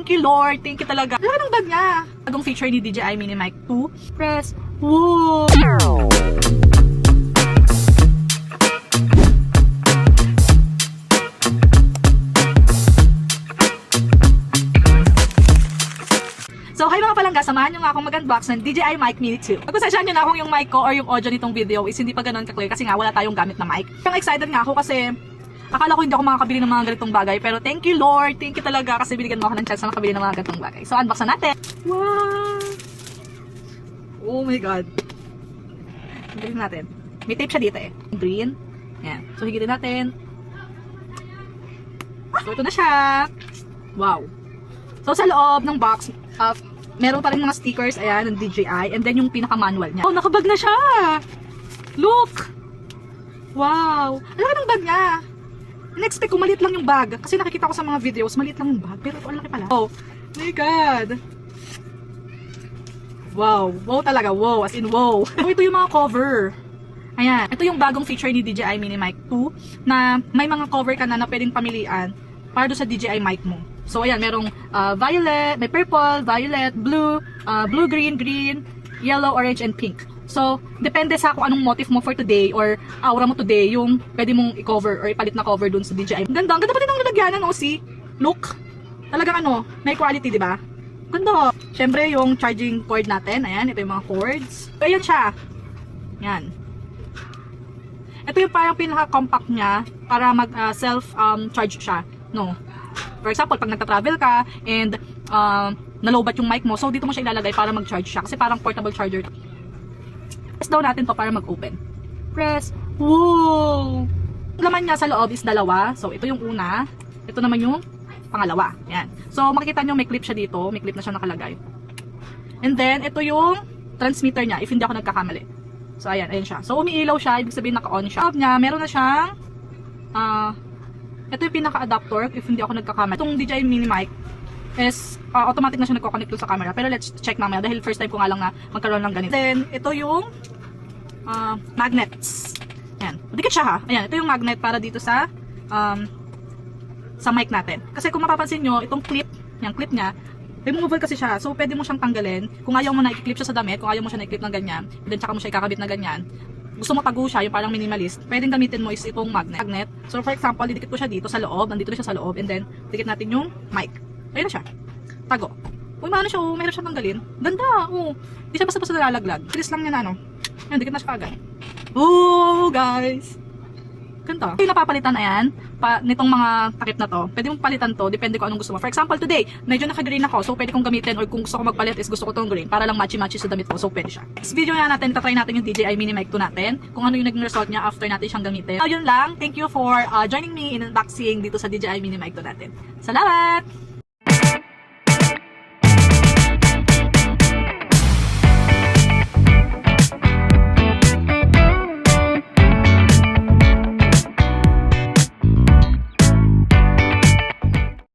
Thank you Lord, thank you talaga. Ano ng bag niya? Bagong feature ni DJI Mini Mic 2. Press. Whoa! So, hi mga palangga, samahan nyo nga akong mag-unbox ng DJI Mic Mini 2. Pagpasensyahan nyo na kung yung mic ko or yung audio nitong video is hindi pa ganun ka-clear kasi nga wala tayong gamit na mic. Yung excited nga ako kasi akala ko hindi ako makakabili ng mga ganitong bagay, pero thank you Lord, thank you talaga kasi binigyan mo ako ng chance na makabili ng mga ganitong bagay. So, unbox na natin. Wow! Oh my God. Higilin natin. May tape siya dito eh. Green. Yan. So, higilin natin. So, ito na siya. Wow. So, sa loob ng box, meron pa rin mga stickers, ayan, ng DJI, and then yung pinaka-manual niya. Oh, nakabag na siya! Look! Wow! Ang laki ng bag niya! In-expect ko, maliit lang yung bag. Kasi nakikita ko sa mga videos, maliit lang yung bag. Pero ito, ang laki pala. Oh, my God! Wow! Wow talaga, wow! As in, wow! So, ito yung mga cover. Ayan, ito yung bagong feature ni DJI Mini Mic 2 na may mga cover ka na pwedeng pamilian para doon sa DJI mic mo. So, ayan, merong violet, may purple, violet, blue, blue-green, green, yellow, orange, and pink. So, depende sa kung anong motif mo for today or aura mo today, yung pwede mong i-cover or ipalit na cover dun sa DJI. Ganda, ang ganda pa din ang lalagyanan, no? See? Look. Talagang ano, may quality, di ba? Ganda. Siyempre, yung charging cord natin, ayan, ito yung mga cords. So, ayan siya. Yan. Ito yung parang pinaka-compact niya para mag-self-charge siya. No. For example, pag nagta-travel ka and nalobat yung mic mo, so dito mo siya ilalagay para mag-charge siya. Kasi parang portable charger. Press down natin to para mag-open. Press. Whoa! Ang laman niya sa loob is dalawa. So, ito yung una. Ito naman yung pangalawa. Yan. So, makikita nyo may clip siya dito. May clip na siya nakalagay. And then, ito yung transmitter niya, if hindi ako nagkakamali. So, ayan. Ayan siya. So, umiilaw siya. Ibig sabihin naka-on siya. Sa loob niya, meron na siyang ito yung pinaka-adapter, if hindi ako nagkakamali. Itong DJI Mini Mic is automatic na siya nagko-connect sa camera. Pero let's check mamaya dahil first time ko nga lang na magkaroon ng ganito. Then, ito yung magnets. Ayan. Dikit siya ha. Ayan, ito yung magnet para dito sa mic natin. Kasi kung mapapansin nyo, itong clip, yung clip niya, removable kasi siya. So, pwede mo siyang tanggalin. Kung ayaw mo na i-clip siya sa damit, kung ayaw mo siya na i-clip ng ganyan, then tsaka mo siya ikakabit na ganyan. Gusto mo tago siya, yung parang minimalist, pwedeng gamitin mo is itong magnet. So, for example, didikit ko siya dito sa loob, nandito na siya sa loob, and then, dikit natin yung mic. Ayun na siya. Tago. Uy, maano siya, oh, mahirap siya tanggalin. Ganda, oh. Hindi siya basta-basta nalalaglag. Bilis lang niya na, ano. Ayun, dikit na siya agad. Oh, guys. Ganda. Yung napapalitan, ayan, nitong mga takip na to, pwede mong palitan to, depende ko anong gusto mo. For example, today, medyo naka-green ako, so pwede kong gamitin, or kung gusto ko magpalit is gusto ko tong green, para lang matchy-matchy sa damit ko, so pwede siya. Next video nga natin, tatry natin yung DJI Mini Mic 2 natin, kung ano yung naging result niya after natin siyang gamitin. So, yun lang. Thank you for joining me in unboxing dito sa DJI Mini Mic 2 natin. Salamat!